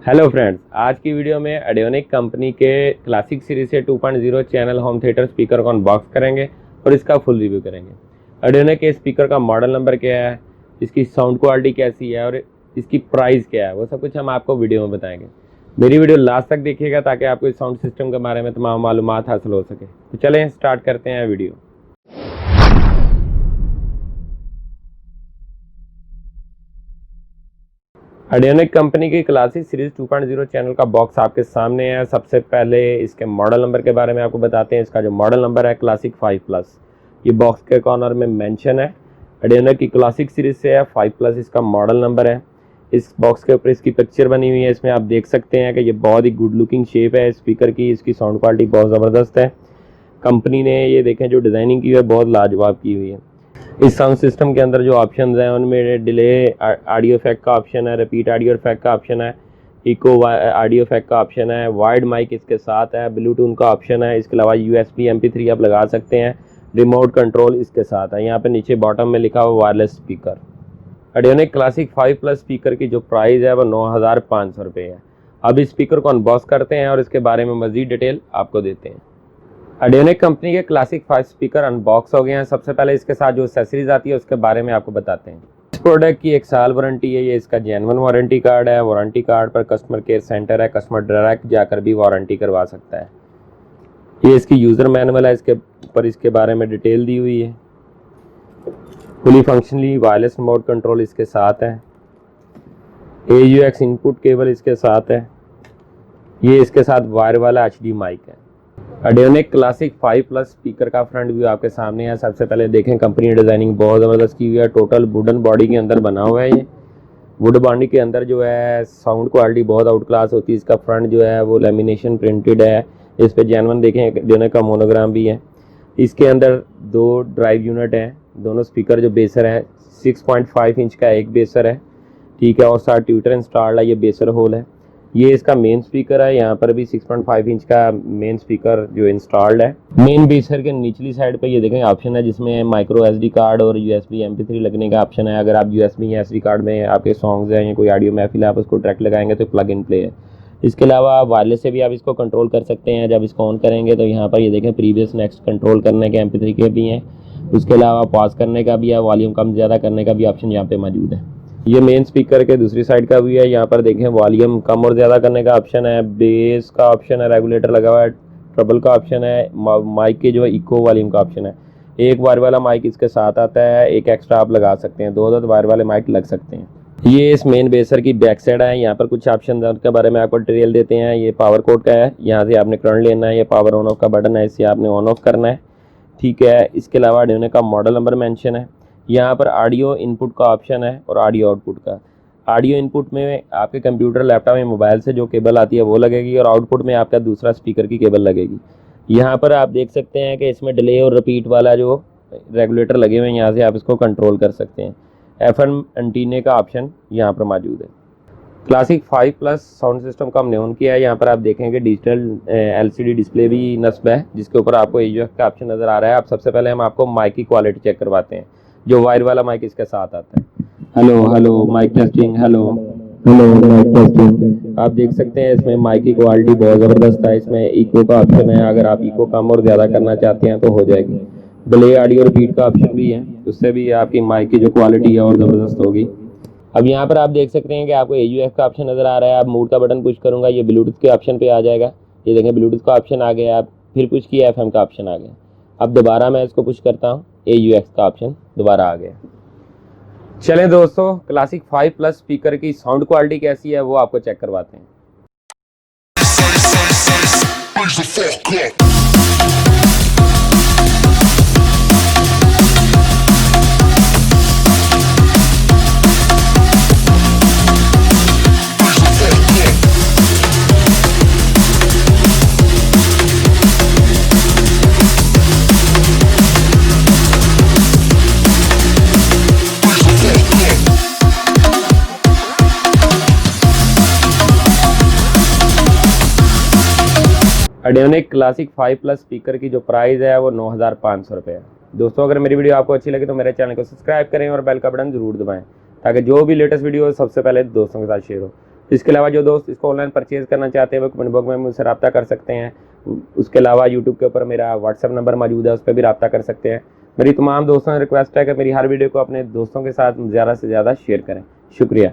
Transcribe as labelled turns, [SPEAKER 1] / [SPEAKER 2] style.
[SPEAKER 1] Hello friends, आज की video में ऑडियोनिक कंपनी के क्लासिक सीरीज से 2.0 चैनल होम थिएटर स्पीकर को अनबॉक्स करेंगे और इसका फुल रिव्यू करेंगे। ऑडियोनिक के स्पीकर का मॉडल नंबर क्या है, इसकी साउंड क्वालिटी कैसी है और इसकी प्राइस क्या है, वो सब कुछ हम आपको वीडियो में बताएंगे। मेरी वीडियो लास्ट तक देखिएगा ताकि आपको इस साउंड सिस्टम के बारे में तमाम मालूमात हासिल हो सके। तो चलें स्टार्ट करते हैं वीडियो। ऑडियोनिक कंपनी की क्लासिक सीरीज 2.0 चैनल का बॉक्स आपके सामने है। सबसे पहले इसके मॉडल नंबर के बारे में आपको बताते हैं। इसका जो मॉडल नंबर है क्लासिक 5+, ये बॉक्स के कॉर्नर में मेंशन है। ऑडियोनिक की क्लासिक सीरीज से है, 5+ इसका मॉडल नंबर है। इस बॉक्स के ऊपर इसकी पिक्चर बनी हुई है। इसमें आप देख सकते हैं कि ये बहुत ही गुड लुकिंग शेप है स्पीकर की। इसकी साउंड क्वालिटी बहुत ज़बरदस्त है। कंपनी ने ये देखें जो डिज़ाइनिंग की है बहुत लाजवाब की हुई है। इस साउंड सिस्टम के अंदर जो ऑप्शन हैं उनमें डिले ऑडियो इफेक्ट का ऑप्शन है, रिपीट ऑडियो इफेक्ट का ऑप्शन है, इको ऑडियो इफेक्ट का ऑप्शन है, वाइड माइक इसके साथ है, ब्लूटूथ का ऑप्शन है। इसके अलावा USB MP3 आप लगा सकते हैं। रिमोट कंट्रोल इसके साथ है। यहाँ पे नीचे बॉटम में लिखा हुआ wireless speaker. Audionic classic 5+ speaker की जो प्राइस है वो 9,500 रुपये है। अब इस स्पीकर को अनबॉक्स करते हैं और इसके बारे में मज़ीद डिटेल आपको देते हैं। ऑडियोनिक कंपनी के क्लासिक 5 स्पीकर अनबॉक्स हो गए हैं। सबसे पहले इसके साथ जो एक्सेसरीज आती है उसके बारे में आपको बताते हैं। इस प्रोडक्ट की 1 साल वारंटी है। ये इसका जेन्युइन वारंटी कार्ड है। वारंटी कार्ड पर कस्टमर केयर सेंटर है, कस्टमर डायरेक्ट जाकर भी वारंटी करवा सकता है। ये इसकी यूज़र मैनुअल है, इसके ऊपर इसके बारे में डिटेल दी हुई है। Fully functionally wireless remote control इसके साथ है। AUX इनपुट केबल इसके साथ है। ये इसके साथ वायर वाला HD माइक है। ऑडियोनिक क्लासिक 5+ स्पीकर का फ्रंट व्यू आपके सामने है। सबसे पहले देखें कंपनी डिज़ाइनिंग बहुत ज़बरदस्त की हुई है। टोटल वुडन बॉडी के अंदर बना हुआ है। ये वुड बॉडी के अंदर जो है साउंड क्वालिटी बहुत आउट क्लास होती है। इसका फ्रंट जो है वो लेमिनेशन प्रिंटेड है। इस पर जेन्युइन देखें ऑडियोनिक का मोनोग्राम भी है। इसके अंदर 2 ड्राइव यूनिट हैं। दोनों स्पीकर जो बेसर है 6.5 इंच का एक बेसर है, ठीक है, और साथ ट्विटर इंस्टॉल्ड है। ये बेसर होल है। ये इसका मेन स्पीकर है। यहाँ पर भी 6.5 इंच का मेन स्पीकर जो इंस्टॉल्ड है। मेन बेसर के निचली साइड पे ये देखें ऑप्शन है जिसमें माइक्रो SD कार्ड और USB MP3 लगने का ऑप्शन है। अगर आप USB या SD कार्ड में आपके सॉन्ग्स हैं या कोई ऑडियो महफिल है आप उसको ट्रैक लगाएंगे तो प्लग इन प्ले है। इसके अलावा वायरलेस से भी आप इसको कंट्रोल कर सकते हैं। जब इसको ऑन करेंगे तो यहाँ पर ये देखें प्रीवियस नेक्स्ट कंट्रोल करने के MP3 के भी हैं। उसके अलावा पॉज करने का भी है, वॉल्यूम कम ज़्यादा करने का भी ऑप्शन यहाँ पे मौजूद है। ये मेन स्पीकर के दूसरी साइड का व्यू है। यहाँ पर देखें वॉल्यूम कम और ज़्यादा करने का ऑप्शन है, बेस का ऑप्शन है, रेगुलेटर लगा हुआ है, ट्रबल का ऑप्शन है, माइक के जो है इको वॉल्यूम का ऑप्शन है। एक वायर वाला माइक इसके साथ आता है, एक एक्स्ट्रा आप लगा सकते हैं। 2 वायर वाले माइक लग सकते हैं। ये इस मेन बेसर की बैक साइड है। यहाँ पर कुछ ऑप्शन के बारे में आपको डिटेल देते हैं। ये पावर कोड का है, यहाँ से आपने करंट लेना है। ये पावर ऑन ऑफ का बटन है, इससे आपने ऑन ऑफ करना है, ठीक है। इसके अलावा ऑडियोनिक का मॉडल नंबर मेंशन है। यहाँ पर ऑडियो इनपुट का ऑप्शन है और ऑडियो आउटपुट का। ऑडियो इनपुट में आपके कंप्यूटर, लैपटॉप या मोबाइल से जो केबल आती है वो लगेगी और आउटपुट में आपका दूसरा स्पीकर की केबल लगेगी। यहाँ पर आप देख सकते हैं कि इसमें डिले और रिपीट वाला जो रेगुलेटर लगे हुए हैं, यहाँ से आप इसको कंट्रोल कर सकते हैं। FM एंटीने का ऑप्शन यहाँ पर मौजूद है। क्लासिक 5+ साउंड सिस्टम का हमने ऑन किया है। यहाँ पर आप देखेंगे डिजिटल LCD डिस्प्ले भी नस्ब है जिसके ऊपर आपको AUX का ऑप्शन नज़र आ रहा है। आप सबसे पहले हम आपको माइक की क्वालिटी चेक करवाते हैं। जो वायर वाला माइक इसके साथ आता है। Hello mic testing, hello mic testing. आप देख सकते हैं इसमें माइक की क्वालिटी बहुत ज़बरदस्त है। इसमें इको का ऑप्शन है, अगर आप इको कम और ज़्यादा करना चाहते हैं तो हो जाएगी। डिले ऑडियो रिपीट का ऑप्शन भी है, उससे भी आपकी माइक की जो क्वालिटी है और ज़बरदस्त होगी। अब यहाँ पर आप देख सकते हैं कि आपको AUX का ऑप्शन नज़र आ रहा है। आप मूड का बटन पुश करूँगा, ये ब्लूटूथ के ऑप्शन पे आ जाएगा। ये देखें ब्लूटूथ का ऑप्शन आ गया। आप फिर पुश किया FM का ऑप्शन आ गया। अब दोबारा मैं इसको पुश करता हूँ, AUX का ऑप्शन दोबारा आ गया। चलें दोस्तों, क्लासिक 5+ स्पीकर की साउंड क्वालिटी कैसी है वो आपको चेक करवाते हैं। ऑडियोनिक क्लासिक 5+ स्पीकर की जो प्राइस है वो 9,500 रुपये है। दोस्तों अगर मेरी वीडियो आपको अच्छी लगे तो मेरे चैनल को सब्सक्राइब करें और बेल का बटन जरूर दबाएं ताकि जो भी लेटेस्ट वीडियो हो सबसे पहले दोस्तों के साथ शेयर हो। इसके अलावा जो दोस्त इसको ऑनलाइन परचेज़ करना चाहते हैं वो कमेंट बॉक्स में मुझसे रब्ता कर सकते हैं। उसके अलावा यूट्यूब के ऊपर मेरा व्हाट्सअप नंबर मौजूद है, उस पर भी रब्ता कर सकते हैं। मेरी तमाम दोस्तों से रिक्वेस्ट है कि मेरी हर वीडियो को अपने दोस्तों के साथ ज़्यादा से ज़्यादा शेयर करें। शुक्रिया।